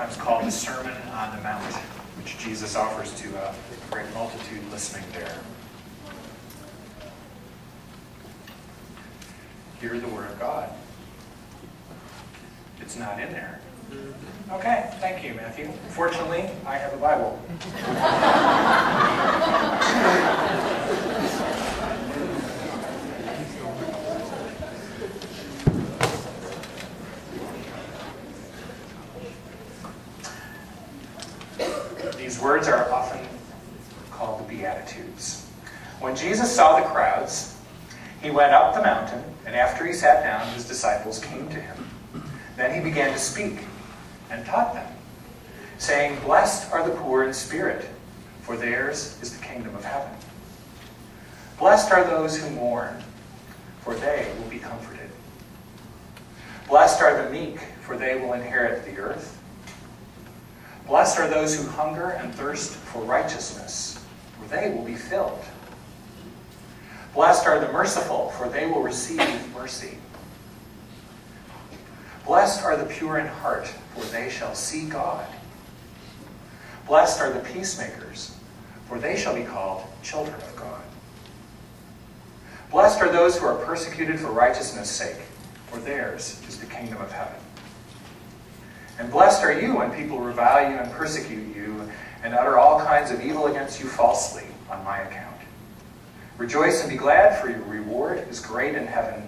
sometimes called the Sermon on the Mount, which Jesus offers to a great multitude listening there. Hear the word of God. It's not in there. Okay, thank you, Matthew. Fortunately, I have a Bible. These words are often called the Beatitudes. When Jesus saw the crowds, he went up the mountain, and after he sat down, his disciples came to him. Then he began to speak and taught them, saying, "Blessed are the poor in spirit, for theirs is the kingdom of heaven. Blessed are those who mourn, for they will be comforted. Blessed are the meek, for they will inherit the earth. Blessed are those who hunger and thirst for righteousness, for they will be filled. Blessed are the merciful, for they will receive mercy. Blessed are the pure in heart, for they shall see God. Blessed are the peacemakers, for they shall be called children of God. Blessed are those who are persecuted for righteousness' sake, for theirs is the kingdom of heaven. And blessed are you when people revile you and persecute you, and utter all kinds of evil against you falsely on my account. Rejoice and be glad, for your reward is great in heaven,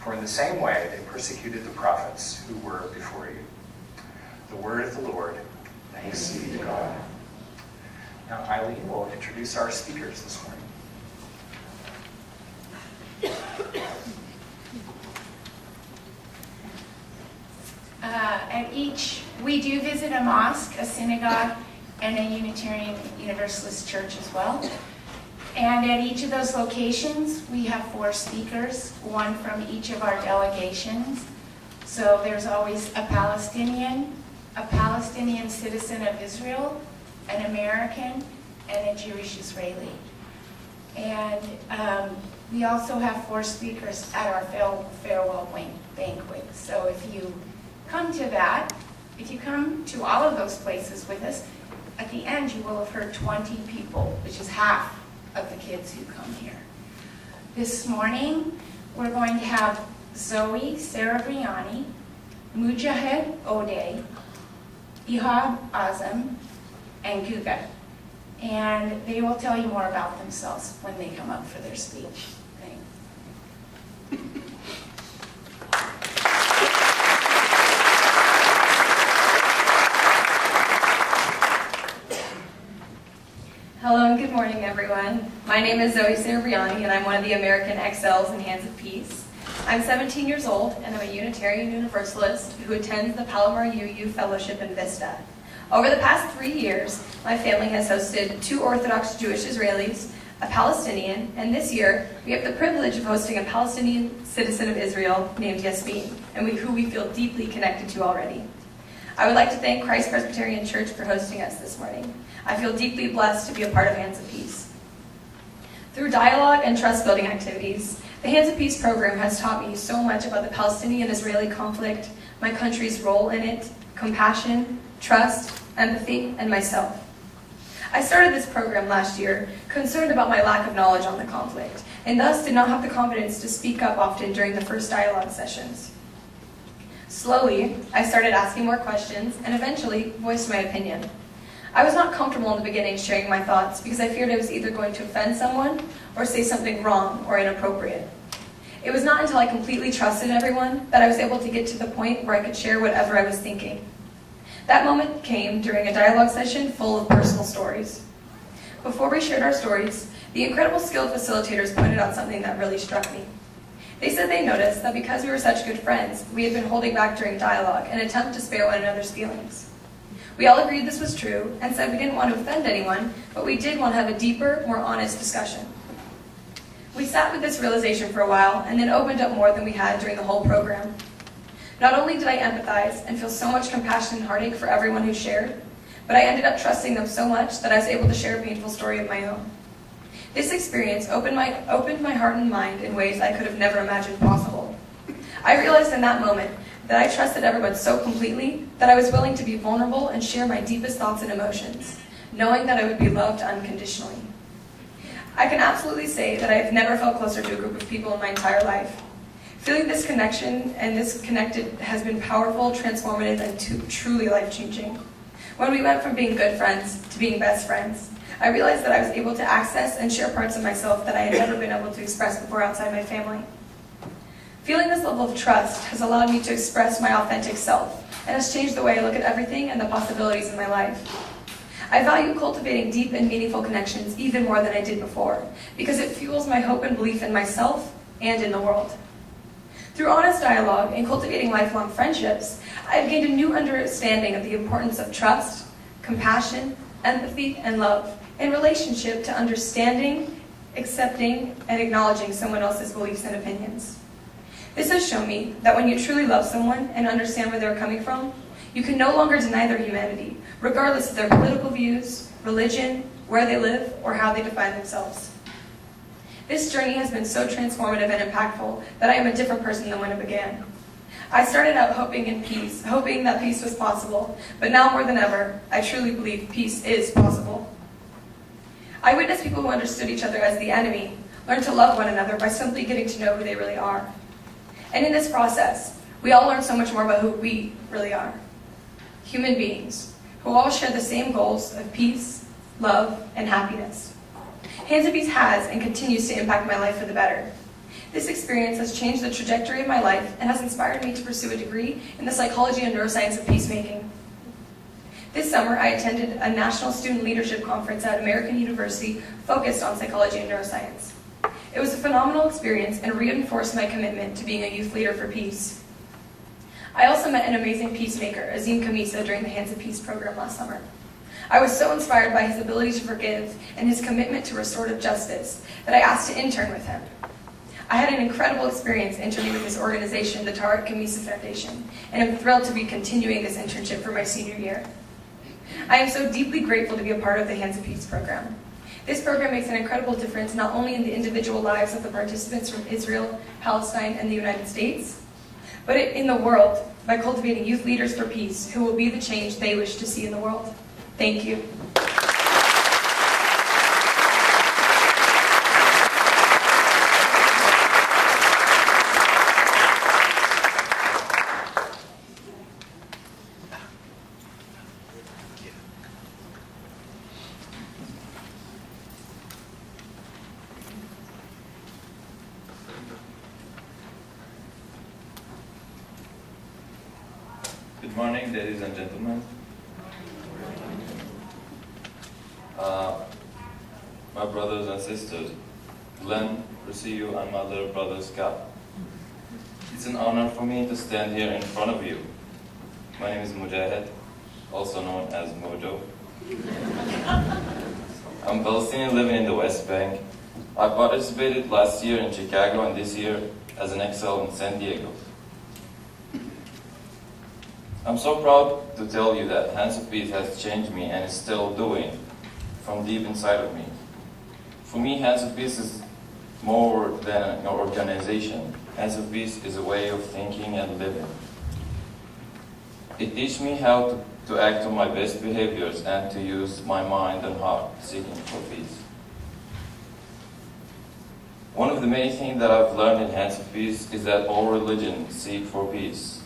for in the same way they persecuted the prophets who were before you." The word of the Lord. Thanks be to God. Now Eileen will introduce our speakers this morning. We do visit a mosque, a synagogue, and a Unitarian Universalist church as well. And at each of those locations, we have 4 speakers, one from each of our delegations. So there's always a Palestinian citizen of Israel, an American, and a Jewish Israeli. And we also have 4 speakers at our farewell banquet. So if you come to all of those places with us, at the end you will have heard 20 people, which is half of the kids who come here. This morning, we're going to have Zoey Serebriany, Mujahed Odeh, Ehab, Azzam, and Guga. And they will tell you more about themselves when they come up for their speech. Thanks. Hello and good morning, everyone. My name is Zoey Serebriany, and I'm one of the American XLs in Hands of Peace. I'm 17 years old, and I'm a Unitarian Universalist who attends the Palomar UU Fellowship in Vista. Over the past 3 years, my family has hosted 2 Orthodox Jewish Israelis, a Palestinian, and this year we have the privilege of hosting a Palestinian citizen of Israel named Yasmin, and who we feel deeply connected to already. I would like to thank Christ-pres.church for hosting us this morning. I feel deeply blessed to be a part of Hands of Peace. Through dialogue and trust-building activities, the Hands of Peace program has taught me so much about the Palestinian-Israeli conflict, my country's role in it, compassion, trust, empathy, and myself. I started this program last year, concerned about my lack of knowledge on the conflict, and thus did not have the confidence to speak up often during the first dialogue sessions. Slowly, I started asking more questions and eventually voiced my opinion. I was not comfortable in the beginning sharing my thoughts because I feared I was either going to offend someone or say something wrong or inappropriate. It was not until I completely trusted everyone that I was able to get to the point where I could share whatever I was thinking. That moment came during a dialogue session full of personal stories. Before we shared our stories, the incredible skilled facilitators pointed out something that really struck me. They said they noticed that because we were such good friends, we had been holding back during dialogue in an attempt to spare one another's feelings. We all agreed this was true and said we didn't want to offend anyone, but we did want to have a deeper, more honest discussion. We sat with this realization for a while and then opened up more than we had during the whole program. Not only did I empathize and feel so much compassion and heartache for everyone who shared, but I ended up trusting them so much that I was able to share a painful story of my own. This experience opened my heart and mind in ways I could have never imagined possible. I realized in that moment that I trusted everyone so completely that I was willing to be vulnerable and share my deepest thoughts and emotions, knowing that I would be loved unconditionally. I can absolutely say that I have never felt closer to a group of people in my entire life. Feeling this connection and this connected has been powerful, transformative, and truly life-changing. When we went from being good friends to being best friends, I realized that I was able to access and share parts of myself that I had never been able to express before outside my family. Feeling this level of trust has allowed me to express my authentic self and has changed the way I look at everything and the possibilities in my life. I value cultivating deep and meaningful connections even more than I did before because it fuels my hope and belief in myself and in the world. Through honest dialogue and cultivating lifelong friendships, I have gained a new understanding of the importance of trust, compassion, empathy, and love in relationship to understanding, accepting, and acknowledging someone else's beliefs and opinions. This has shown me that when you truly love someone and understand where they're coming from, you can no longer deny their humanity, regardless of their political views, religion, where they live, or how they define themselves. This journey has been so transformative and impactful that I am a different person than when it began. I started out hoping in peace, hoping that peace was possible, but now more than ever, I truly believe peace is possible. I witnessed people who understood each other as the enemy learn to love one another by simply getting to know who they really are. And in this process, we all learn so much more about who we really are. Human beings who all share the same goals of peace, love, and happiness. Hands of Peace has and continues to impact my life for the better. This experience has changed the trajectory of my life and has inspired me to pursue a degree in the psychology and neuroscience of peacemaking. This summer, I attended a national student leadership conference at American University focused on psychology and neuroscience. It was a phenomenal experience and reinforced my commitment to being a youth leader for peace. I also met an amazing peacemaker, Azzam, during the Hands of Peace program last summer. I was so inspired by his ability to forgive and his commitment to restorative justice that I asked to intern with him. I had an incredible experience interning with his organization, the Tariq Khamisa Foundation, and I'm thrilled to be continuing this internship for my senior year. I am so deeply grateful to be a part of the Hands of Peace program. This program makes an incredible difference not only in the individual lives of the participants from Israel, Palestine, and the United States, but in the world by cultivating youth leaders for peace who will be the change they wish to see in the world. Thank you. Good morning, ladies and gentlemen. My brothers and sisters, Glenn, Rocio, and my little brother Scott. It's an honor for me to stand here in front of you. My name is Mujahed, also known as Mojo. I'm Palestinian living in the West Bank. I participated last year in Chicago and this year as an XL in San Diego. I'm so proud to tell you that Hands of Peace has changed me and is still doing from deep inside of me. For me, Hands of Peace is more than an organization. Hands of Peace is a way of thinking and living. It teaches me how to act on my best behaviors and to use my mind and heart seeking for peace. One of the many things that I've learned in Hands of Peace is that all religions seek for peace.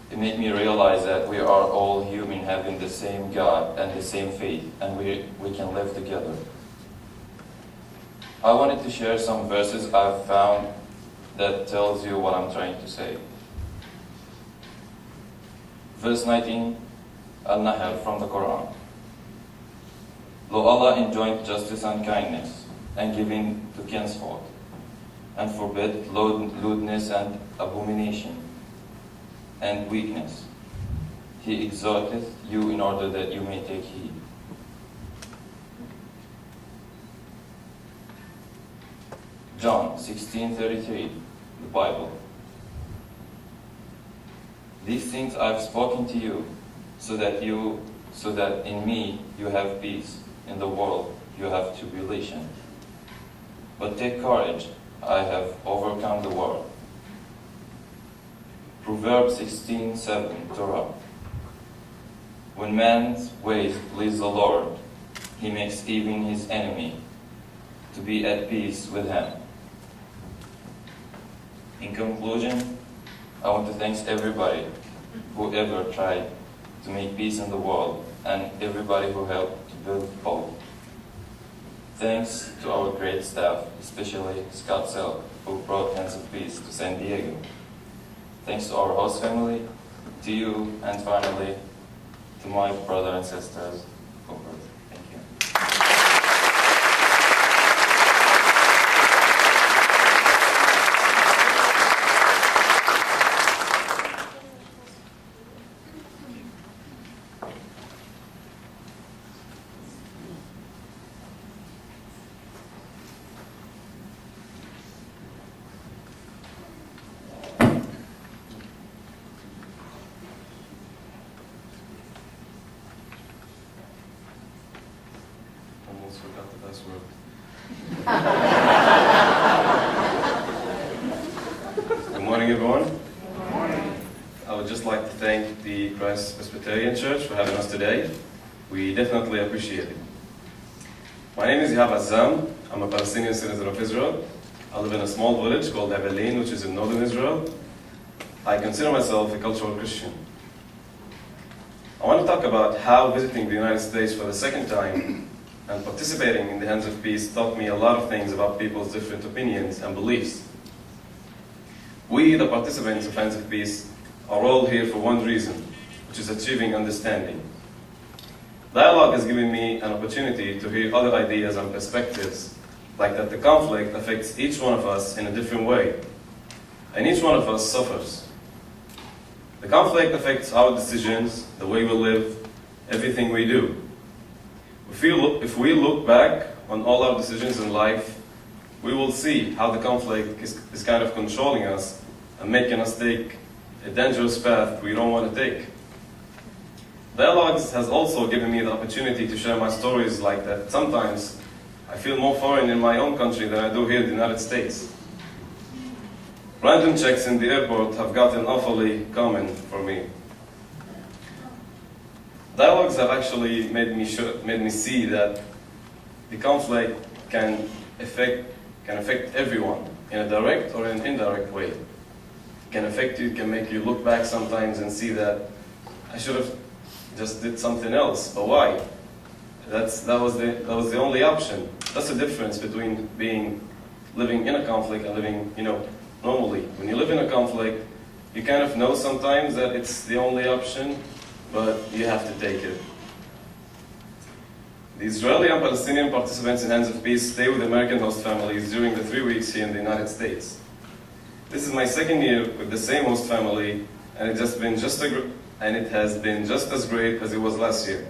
It made me realize that we are all human, having the same God and the same faith, and we can live together. I wanted to share some verses I've found that tells you what I'm trying to say. Verse 19, Al-Nahl from the Quran. Lo Allah enjoined justice and kindness, and giving to kinsfolk, and forbid lewdness and abomination, and weakness. He exhorteth you in order that you may take heed. John 16:33, the Bible. These things I have spoken to you, so that in me you have peace. In the world you have tribulation. But take courage, I have overcome the world. Proverbs 16:7, Torah. When man's ways please the Lord, he makes even his enemy to be at peace with him. In conclusion, I want to thank everybody who ever tried to make peace in the world and everybody who helped to build hope. Thanks to our great staff, especially Scott Selk, who brought Hands of Peace to San Diego. Thanks to our host family, to you, and finally, to my brother and sisters over. Thank you. Almost forgot the password. Good morning, everyone. Good morning. I would just like to thank the Presbyterian Church for having us today. We definitely appreciate it. My name is Azzam. I'm a Palestinian citizen of Israel. I live in a small village called Abilene, which is in northern Israel. I consider myself a cultural Christian. I want to talk about how visiting the United States for the second time and participating in the Hands of Peace taught me a lot of things about people's different opinions and beliefs. We, the participants of Hands of Peace, are all here for one reason, which is achieving understanding. Dialogue has given me an opportunity to hear other ideas and perspectives, like that the conflict affects each one of us in a different way, and each one of us suffers. The conflict affects our decisions, the way we live, everything we do. If we look back on all our decisions in life, we will see how the conflict is kind of controlling us and making us take a dangerous path we don't want to take. Dialogues has also given me the opportunity to share my stories like that. Sometimes I feel more foreign in my own country than I do here in the United States. Random checks in the airport have gotten awfully common for me. Dialogues have actually made me see that the conflict can affect everyone in a direct or an indirect way. It can affect you, it can make you look back sometimes and see that I should have just did something else, but why? That was the only option. That's the difference between living in a conflict and living, normally. When you live in a conflict, you kind of know sometimes that it's the only option, but you have to take it. The Israeli and Palestinian participants in Hands of Peace stay with American host families during the 3 weeks here in the United States. This is my second year with the same host family, and it has been just as great as it was last year.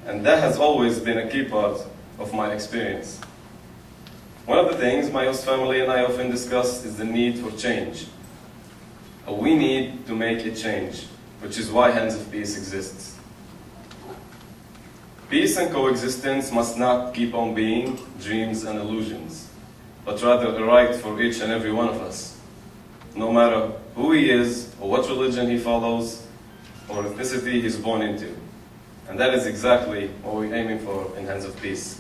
And that has always been a key part of my experience. One of the things my host family and I often discuss is the need for change. We need to make a change, which is why Hands of Peace exists. Peace and coexistence must not keep on being dreams and illusions, but rather a right for each and every one of us, no matter who he is, or what religion he follows, or ethnicity he's born into. And that is exactly what we're aiming for in Hands of Peace.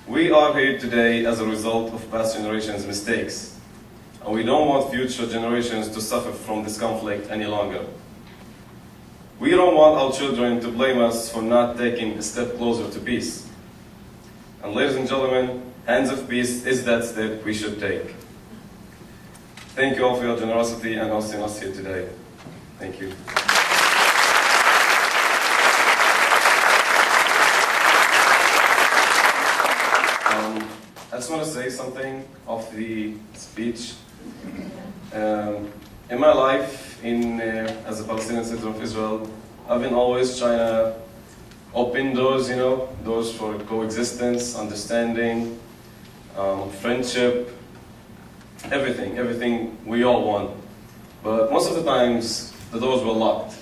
We are here today as a result of past generations' mistakes, and we don't want future generations to suffer from this conflict any longer. We don't want our children to blame us for not taking a step closer to peace. And ladies and gentlemen, Hands of Peace is that step we should take. Thank you all for your generosity and hosting us here today. Thank you. I just want to say something of the speech. In my life, as a Palestinian citizen of Israel, I've been always trying to open doors, doors for coexistence, understanding, friendship, everything we all want. But most of the times, the doors were locked.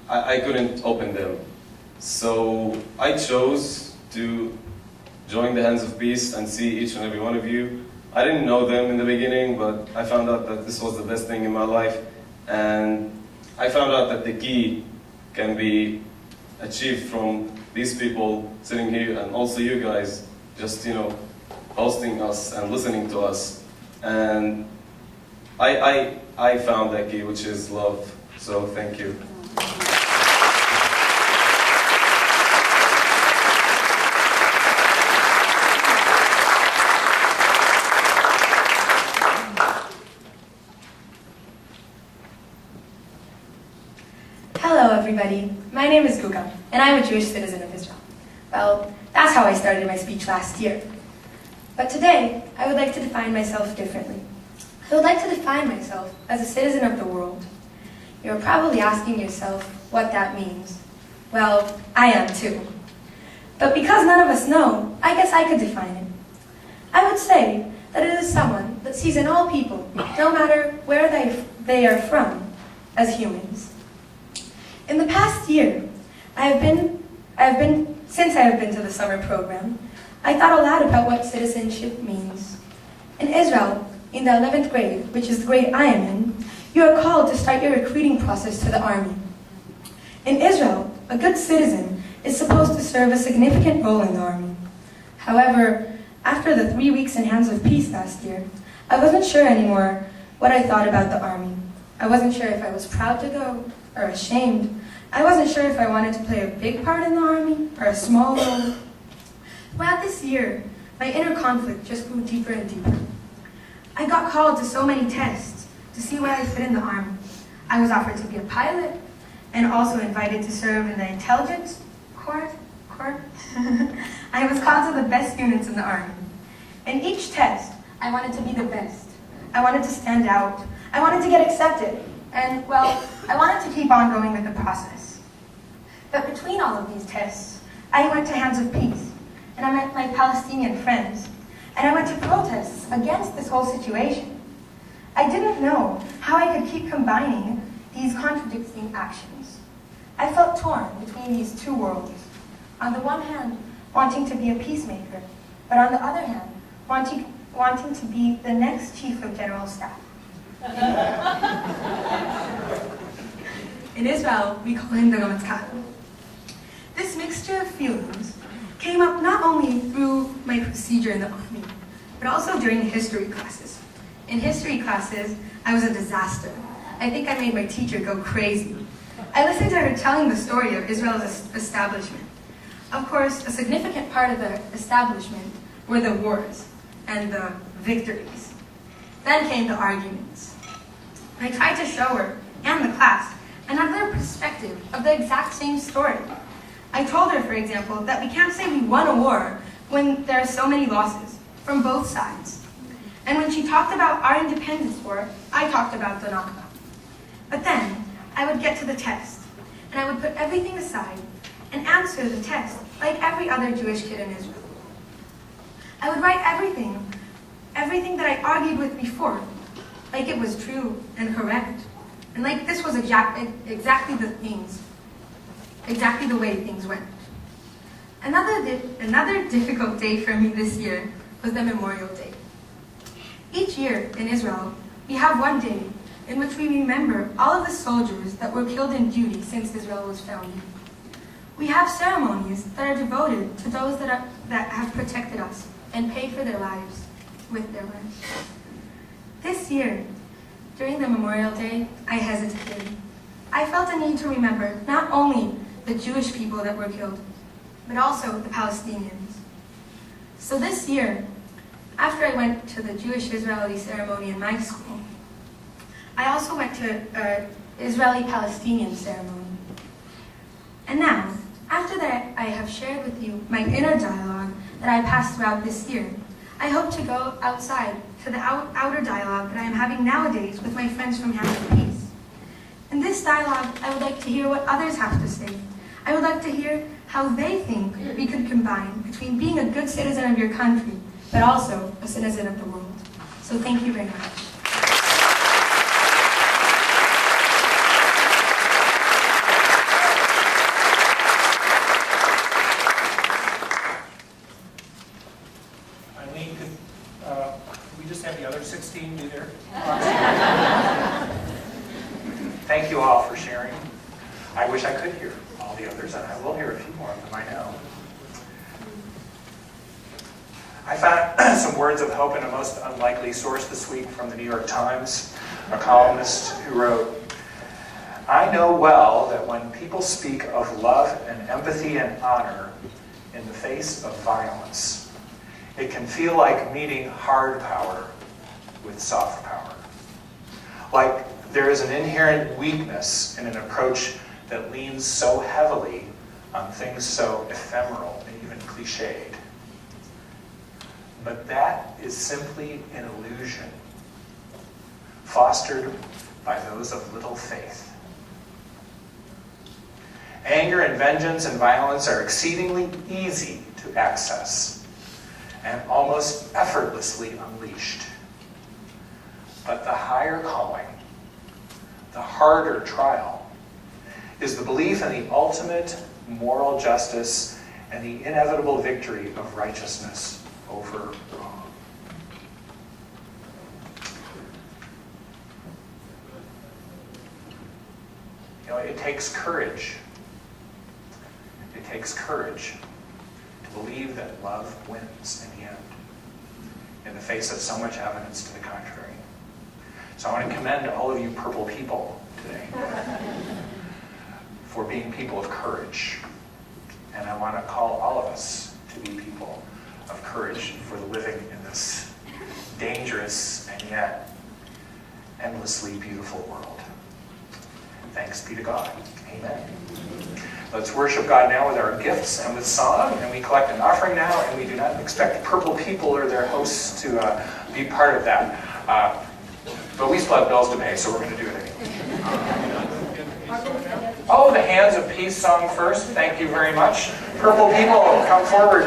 I couldn't open them. So I chose to join the Hands of Peace and see each and every one of you I didn't know them in the beginning, but I found out that this was the best thing in my life. And I found out that the key can be achieved from these people sitting here, and also you guys just, hosting us and listening to us. And I found that key, which is love. So thank you. Hello everybody, my name is Guga, and I'm a Jewish citizen of Israel. Well, that's how I started my speech last year. But today, I would like to define myself differently. I would like to define myself as a citizen of the world. You're probably asking yourself what that means. Well, I am too. But because none of us know, I guess I could define it. I would say that it is someone that sees in all people, no matter where they are from, as humans. In the past year, since I have been to the summer program, I thought a lot about what citizenship means. In Israel, in the 11th grade, which is the grade I am in, you are called to start your recruiting process to the army. In Israel, a good citizen is supposed to serve a significant role in the army. However, after the 3 weeks in Hands of Peace last year, I wasn't sure anymore what I thought about the army. I wasn't sure if I was proud to go or ashamed. I wasn't sure if I wanted to play a big part in the army or a small role. Throughout this year, my inner conflict just grew deeper and deeper. I got called to so many tests to see where I fit in the army. I was offered to be a pilot and also invited to serve in the intelligence corps. I was called to the best units in the army. In each test, I wanted to be the best. I wanted to stand out. I wanted to get accepted. And, well, I wanted to keep on going with the process. But between all of these tests, I went to Hands of Peace, and I met my Palestinian friends, and I went to protests against this whole situation. I didn't know how I could keep combining these contradicting actions. I felt torn between these two worlds. On the one hand, wanting to be a peacemaker, but on the other hand, wanting to be the next Chief of General Staff. In Israel, we call him the Ramatkal. This mixture of feelings came up not only through my procedure in the army, but also during history classes. In history classes, I was a disaster. I think I made my teacher go crazy. I listened to her telling the story of Israel's establishment. Of course, a significant part of the establishment were the wars and the victories. Then came the arguments. I tried to show her and the class another perspective of the exact same story. I told her, for example, that we can't say we won a war when there are so many losses from both sides. And when she talked about our independence war, I talked about the Nakba. But then, I would get to the test, and I would put everything aside and answer the test like every other Jewish kid in Israel. I would write everything that I argued with before, like it was true and correct, and like this was exactly the way things went. Another difficult day for me this year was the Memorial Day. Each year in Israel, we have one day in which we remember all of the soldiers that were killed in duty since Israel was founded. We have ceremonies that are devoted to those that have protected us and paid for their lives with their lives. This year, during the Memorial Day, I hesitated. I felt a need to remember not only the Jewish people that were killed, but also the Palestinians. So this year, after I went to the Jewish-Israeli ceremony in my school, I also went to an Israeli-Palestinian ceremony. And now, after that I have shared with you my inner dialogue that I passed throughout this year, I hope to go outside to the outer dialogue that I am having nowadays with my friends from Hands of Peace. In this dialogue, I would like to hear what others have to say. I would like to hear how they think we could combine between being a good citizen of your country, but also a citizen of the world. So thank you very much. wish I could hear all the others, and I will hear a few more of them, I know. I found some words of hope in a most unlikely source this week from the New York Times, a columnist who wrote, "I know well that when people speak of love and empathy and honor in the face of violence, it can feel like meeting hard power with soft power. Like there is an inherent weakness in an approach that leans so heavily on things so ephemeral and even cliched. But that is simply an illusion fostered by those of little faith. Anger and vengeance and violence are exceedingly easy to access and almost effortlessly unleashed. But the higher calling, the harder trial, is the belief in the ultimate moral justice and the inevitable victory of righteousness over wrong." You know, it takes courage. It takes courage to believe that love wins in the end, in the face of so much evidence to the contrary. So I want to commend all of you purple people today for being people of courage. And I want to call all of us to be people of courage for living in this dangerous and yet endlessly beautiful world. Thanks be to God. Amen. Let's worship God now with our gifts and with song, and we collect an offering now, and we do not expect purple people or their hosts to be part of that. But we still have bills to pay, so we're going to do it anyway. Oh, the Hands of Peace song first. Thank you very much. Purple people, come forward.